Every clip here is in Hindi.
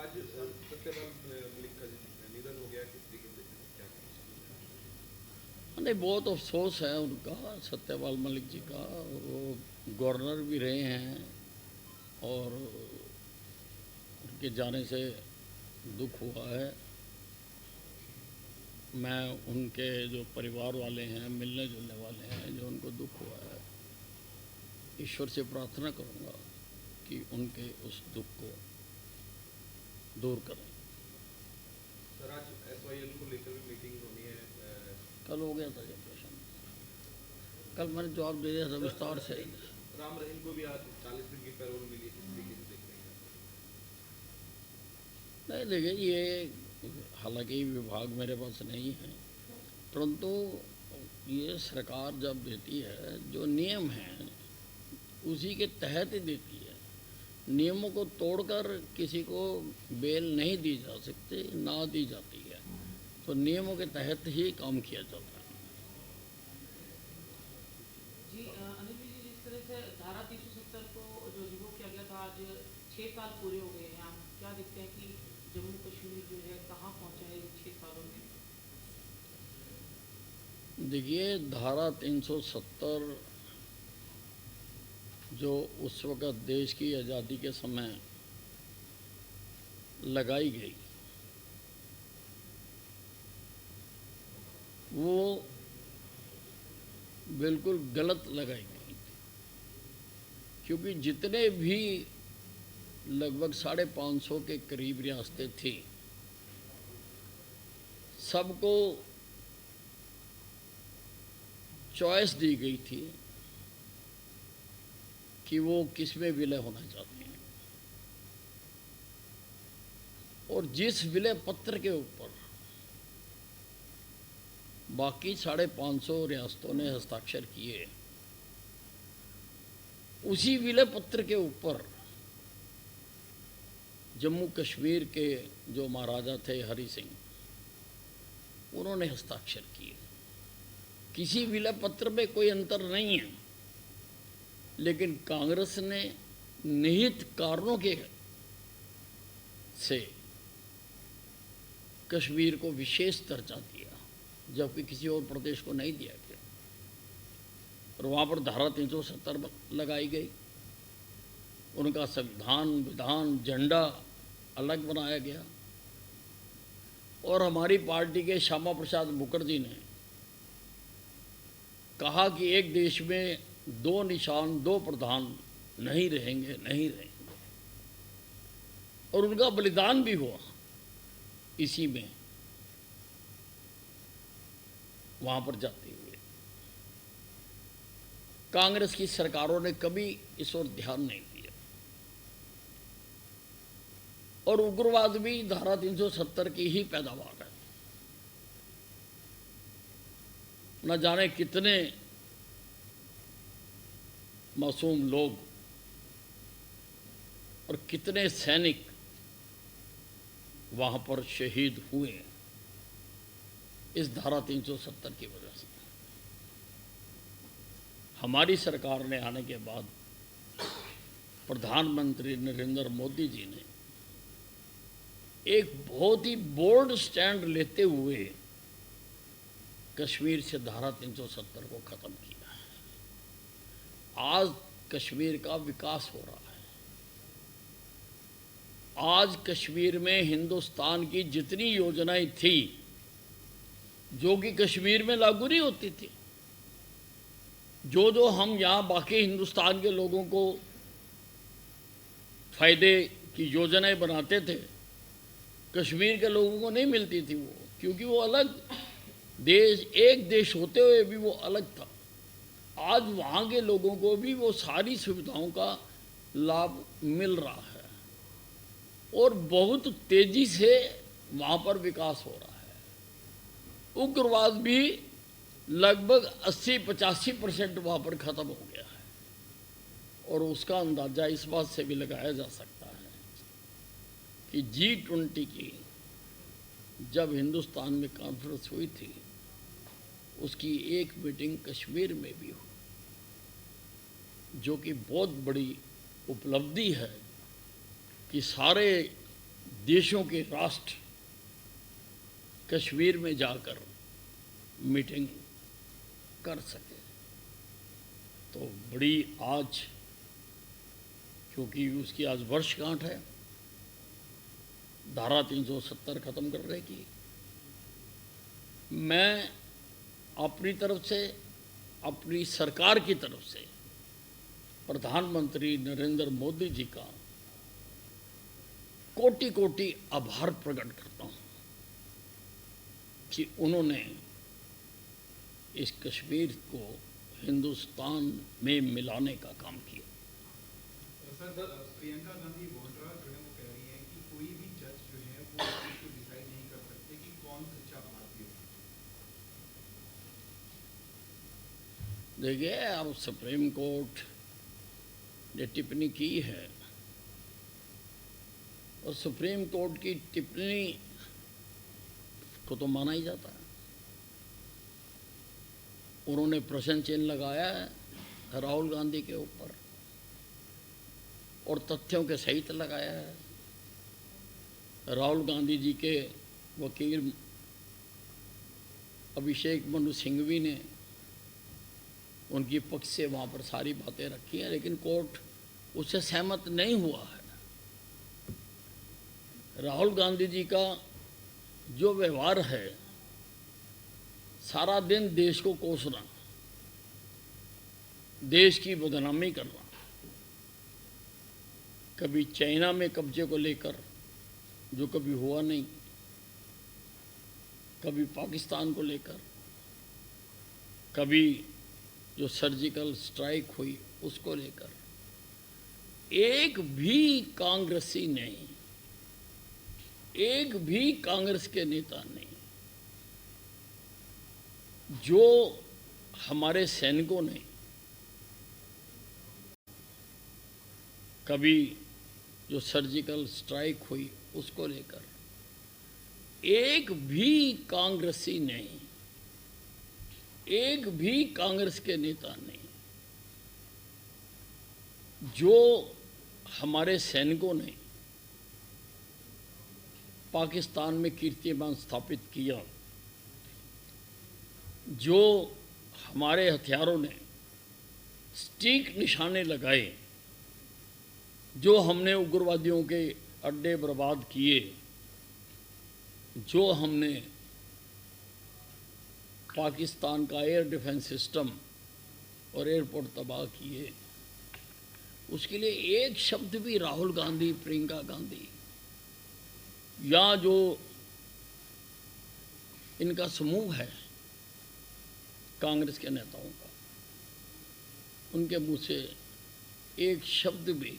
आज सत्यपाल मलिक का निधन हो गया, किस तरीके से क्या कहना चाहिए? नहीं, बहुत अफसोस है उनका, सत्यपाल मलिक जी का। वो गवर्नर भी रहे हैं और उनके जाने से दुख हुआ है। मैं उनके जो परिवार वाले हैं, मिलने जुलने वाले हैं, जो उनको दुख हुआ है, ईश्वर से प्रार्थना करूंगा कि उनके उस दुख को दूर करें। सर आज SYL को लेकर भी मीटिंग होनी है। कल हो गया था जब प्रश्न, कल मैंने जवाब दे दिया था विस्तार से। राम रहीम को भी आज 40 दिन की पैरोल मिली, किस तरीके से देख रहे हैं? नहीं, देखिए, ये हालांकि विभाग मेरे पास नहीं है, परंतु ये सरकार जब देती है, जो नियम है उसी के तहत ही देती है। नियमों को तोड़कर किसी को बेल नहीं दी जा सकती, ना दी जाती है। तो नियमों के तहत ही काम किया जाता है। जी अनिल जी, जिस तरह से धारा 370 को जो रिवोक किया गया था, आज 6 साल पूरे हो गए हैं। आप क्या देखते हैं कि जम्मू कश्मीर जो है कहाँ पहुँचा है इन 6 सालों में? देखिए, धारा 370 जो उस वक़्त देश की आज़ादी के समय लगाई गई, वो बिल्कुल गलत लगाई गई, क्योंकि जितने भी लगभग 550 के करीब रियासतें थी, सबको चॉइस दी गई थी कि वो किस में विलय होना चाहते हैं। और जिस विलय पत्र के ऊपर बाकी 550 रियासतों ने हस्ताक्षर किए, उसी विलय पत्र के ऊपर जम्मू कश्मीर के जो महाराजा थे हरि सिंह, उन्होंने हस्ताक्षर किए। किसी विलय पत्र में कोई अंतर नहीं है, लेकिन कांग्रेस ने निहित कारणों के से कश्मीर को विशेष दर्जा दिया, जबकि किसी और प्रदेश को नहीं दिया गया। और वहाँ पर धारा 370 लगाई गई, उनका संविधान, विधान, झंडा अलग बनाया गया। और हमारी पार्टी के श्यामा प्रसाद मुखर्जी ने कहा कि एक देश में 2 निशान, 2 प्रधान नहीं रहेंगे, नहीं रहेंगे। और उनका बलिदान भी हुआ इसी में, वहाँ पर जाते हुए। कांग्रेस की सरकारों ने कभी इस ओर ध्यान नहीं दिया। और उग्रवाद भी धारा 370 की ही पैदावार है। न जाने कितने मासूम लोग और कितने सैनिक वहाँ पर शहीद हुए इस धारा 370 की वजह से। हमारी सरकार ने आने के बाद प्रधानमंत्री नरेंद्र मोदी जी ने एक बहुत ही बोल्ड स्टैंड लेते हुए कश्मीर से धारा 370 को ख़त्म किया है। आज कश्मीर का विकास हो रहा है। आज कश्मीर में हिंदुस्तान की जितनी योजनाएं थी, जो कि कश्मीर में लागू नहीं होती थी, जो हम यहाँ बाकी हिंदुस्तान के लोगों को फ़ायदे की योजनाएं बनाते थे, कश्मीर के लोगों को नहीं मिलती थी वो, क्योंकि वो अलग देश, एक देश होते हुए भी वो अलग था। आज वहाँ के लोगों को भी वो सारी सुविधाओं का लाभ मिल रहा है और बहुत तेज़ी से वहाँ पर विकास हो रहा है। उग्रवाद भी लगभग 80-85% वहाँ पर ख़त्म हो गया है। और उसका अंदाज़ा इस बात से भी लगाया जा सकता है कि G20 की जब हिंदुस्तान में कॉन्फ्रेंस हुई थी, उसकी एक मीटिंग कश्मीर में भी हुई, जो कि बहुत बड़ी उपलब्धि है कि सारे देशों के राष्ट्र कश्मीर में जाकर मीटिंग कर सके। तो बड़ी आज, क्योंकि उसकी आज वर्षगांठ है धारा 370 खत्म करने की, मैं अपनी तरफ से, अपनी सरकार की तरफ से प्रधानमंत्री नरेंद्र मोदी जी का कोटि कोटि आभार प्रकट करता हूं कि उन्होंने इस कश्मीर को हिंदुस्तान में मिलाने का काम किया। सर, प्रियंका गांधी वाड्रा जो है वो कह रही है कि कोई भी जज जो है वो इस चीज को डिसाइड नहीं कर सकते कि कौन सच्चा भारतीय है। देखिए, अब सुप्रीम कोर्ट ने टिप्पणी की है और सुप्रीम कोर्ट की टिप्पणी को तो माना ही जाता है। उन्होंने प्रश्न चिन्ह लगाया है राहुल गांधी के ऊपर और तथ्यों के सहित लगाया है। राहुल गांधी जी के वकील अभिषेक मनु सिंघवी ने उनकी पक्ष से वहाँ पर सारी बातें रखी हैं, लेकिन कोर्ट उससे सहमत नहीं हुआ है। राहुल गांधी जी का जो व्यवहार है, सारा दिन देश को कोसना, देश की बदनामी करना, कभी चाइना में कब्जे को लेकर जो कभी हुआ नहीं, कभी पाकिस्तान को लेकर, कभी जो सर्जिकल स्ट्राइक हुई उसको लेकर, एक भी कांग्रेसी नहीं, एक भी कांग्रेस के नेता नहीं जो हमारे सैनिकों ने कभी जो सर्जिकल स्ट्राइक हुई उसको लेकर, एक भी कांग्रेसी नहीं, एक भी कांग्रेस के नेता नहीं जो हमारे सैनिकों ने पाकिस्तान में कीर्तिमान स्थापित किया, जो हमारे हथियारों ने सटीक निशाने लगाए, जो हमने उग्रवादियों के अड्डे बर्बाद किए, जो हमने पाकिस्तान का एयर डिफेंस सिस्टम और एयरपोर्ट तबाह किए, उसके लिए एक शब्द भी राहुल गांधी, प्रियंका गांधी या जो इनका समूह है कांग्रेस के नेताओं का, उनके मुंह से एक शब्द भी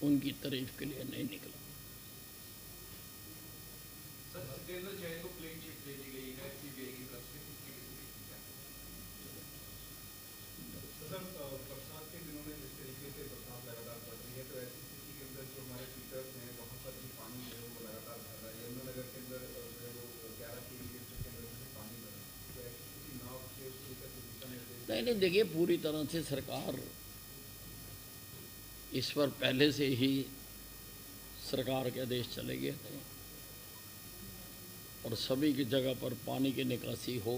उनकी तारीफ के लिए नहीं निकला। सर, सत्येंद्र जैन को क्लीन चिट दे दी गई है सीबीआई की तरफ से। सर, बरसात के दिनों में जिस तरीके से बरसात लगातार बढ़ रही है, तो ऐसी स्थिति के अंदर जो हमारे फीचर्स हैं वहाँ पर भी पानी जो है वो लगातार भर रहा है। यमुनानगर के अंदर जो है वो 11 केवी डिस्ट्रिक्ट के अंदर भी पानी भर रहा है, तो ऐसी स्थिति नाव से उसको लेकर के दिशा निर्देश। नहीं, देखिए, पूरी तरह से सरकार इस पर पहले से ही सरकार के आदेश चले गए थे और सभी की जगह पर पानी की निकासी हो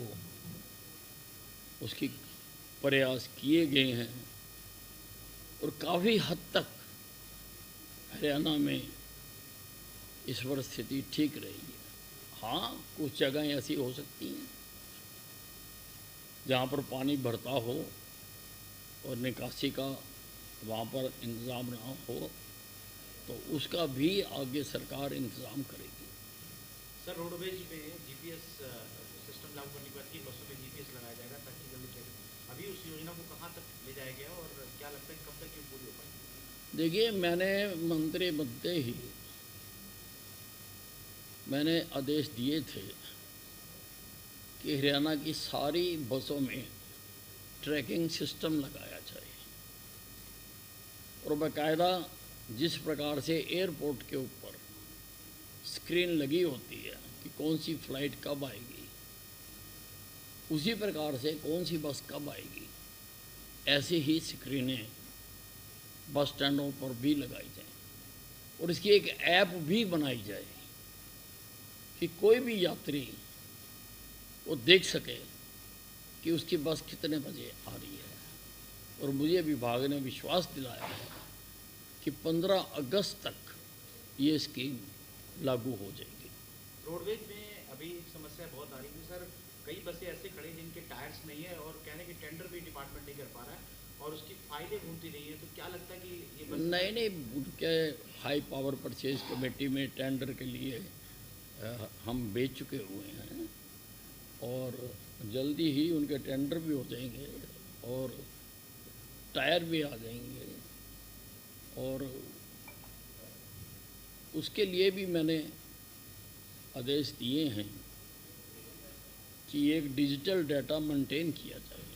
उसकी प्रयास किए गए हैं और काफ़ी हद तक हरियाणा में इस बार स्थिति ठीक रही है। हाँ, कुछ जगह ऐसी हो सकती हैं जहाँ पर पानी भरता हो और निकासी का वहाँ पर इंतज़ाम ना हो, तो उसका भी आगे सरकार इंतज़ाम करेगी। सर, रोडवेज में जीपीएस सिस्टम लागू करने के बाद 3 बसों में जीपीएस लगाया जाएगा ताकि जल्दी चले। अभी उस योजना को कहाँ तक ले जाया गया और क्या लगता है कब तक ये पूरी हो पाएगी? देखिए, मैंने मंत्री बनते ही मैंने आदेश दिए थे कि हरियाणा की सारी बसों में ट्रैकिंग सिस्टम लगाया जाए और बाकायदा जिस प्रकार से एयरपोर्ट के ऊपर स्क्रीन लगी होती है कि कौन सी फ़्लाइट कब आएगी, उसी प्रकार से कौन सी बस कब आएगी, ऐसी ही स्क्रीनें बस स्टैंडों पर भी लगाई जाएं और इसकी एक ऐप भी बनाई जाए कि कोई भी यात्री वो देख सके कि उसकी बस कितने बजे आ रही है। और मुझे विभाग ने विश्वास दिलाया है कि 15 अगस्त तक ये स्कीम लागू हो जाएगी। रोडवेज में अभी एक समस्या बहुत आ रही है सर, कई बसें ऐसे खड़ी जिनके टायर्स नहीं है और कहने कि टेंडर भी डिपार्टमेंट नहीं कर पा रहा है और उसकी फाइलें घूमती नहीं है, तो क्या लगता है कि ये बस नहीं, उनके हाई पावर परचेज कमेटी में टेंडर के लिए हम भेज चुके हुए हैं और जल्दी ही उनके टेंडर भी हो जाएंगे और टायर भी आ जाएंगे। और उसके लिए भी मैंने आदेश दिए हैं कि एक डिजिटल डाटा मेंटेन किया जाए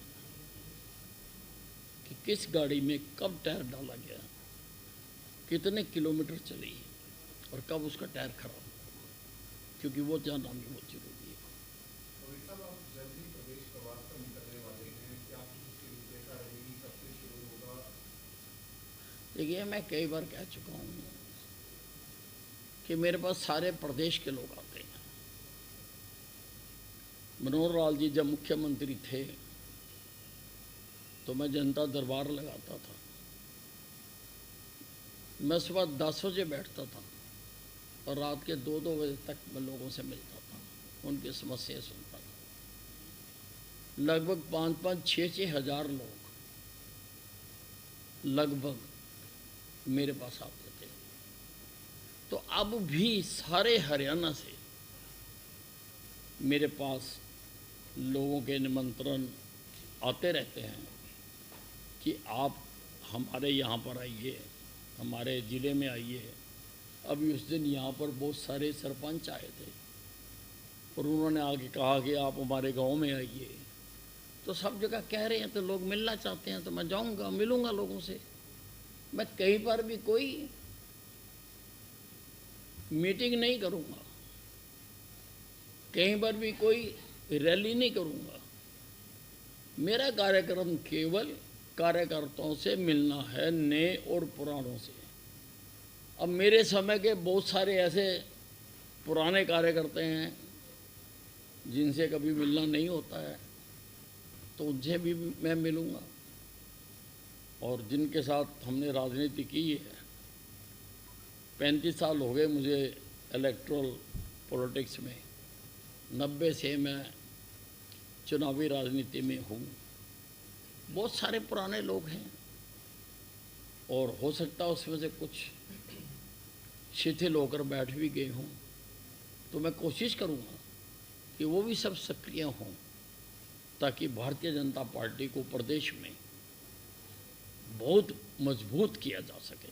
कि किस गाड़ी में कब टायर डाला गया, कितने किलोमीटर चली और कब उसका टायर खराब, क्योंकि वो जानना भी बहुत जरूरी है। रोहित साहब, आप जल्द ही प्रदेश प्रवास पर निकलने वाले हैं, क्या आपकी रूपरेखा रहेगी, कब से शुरू होगा? देखिए, मैं कई बार कह चुका हूँ कि मेरे पास सारे प्रदेश के लोग आते हैं। मनोहर लाल जी जब मुख्यमंत्री थे तो मैं जनता दरबार लगाता था। मैं सुबह 10 बजे बैठता था और रात के 2-2 बजे तक मैं लोगों से मिलता था, उनकी समस्याएं सुनता था। लगभग 5-5, 6-6 हज़ार लोग लगभग मेरे पास आते थे। तो अब भी सारे हरियाणा से मेरे पास लोगों के निमंत्रण आते रहते हैं कि आप हमारे यहाँ पर आइए, हमारे ज़िले में आइए। अभी उस दिन यहाँ पर बहुत सारे सरपंच आए थे और उन्होंने आके कहा कि आप हमारे गांव में आइए। तो सब जगह कह रहे हैं तो लोग मिलना चाहते हैं, तो मैं जाऊंगा, मिलूंगा लोगों से। मैं कहीं पर भी कोई मीटिंग नहीं करूंगा, कहीं पर भी कोई रैली नहीं करूंगा। मेरा कार्यक्रम केवल कार्यकर्ताओं से मिलना है, नए और पुरानों से। अब मेरे समय के बहुत सारे ऐसे पुराने कार्यकर्ता हैं जिनसे कभी मिलना नहीं होता है, तो उनसे भी मैं मिलूँगा। और जिनके साथ हमने राजनीति की है, 35 साल हो गए मुझे इलेक्ट्रल पॉलिटिक्स में, 90 से मैं चुनावी राजनीति में हूँ। बहुत सारे पुराने लोग हैं और हो सकता है उसमें से कुछ शिथिल होकर बैठ भी गए हों, तो मैं कोशिश करूँगा कि वो भी सब सक्रिय हों ताकि भारतीय जनता पार्टी को प्रदेश में बहुत मजबूत किया जा सके।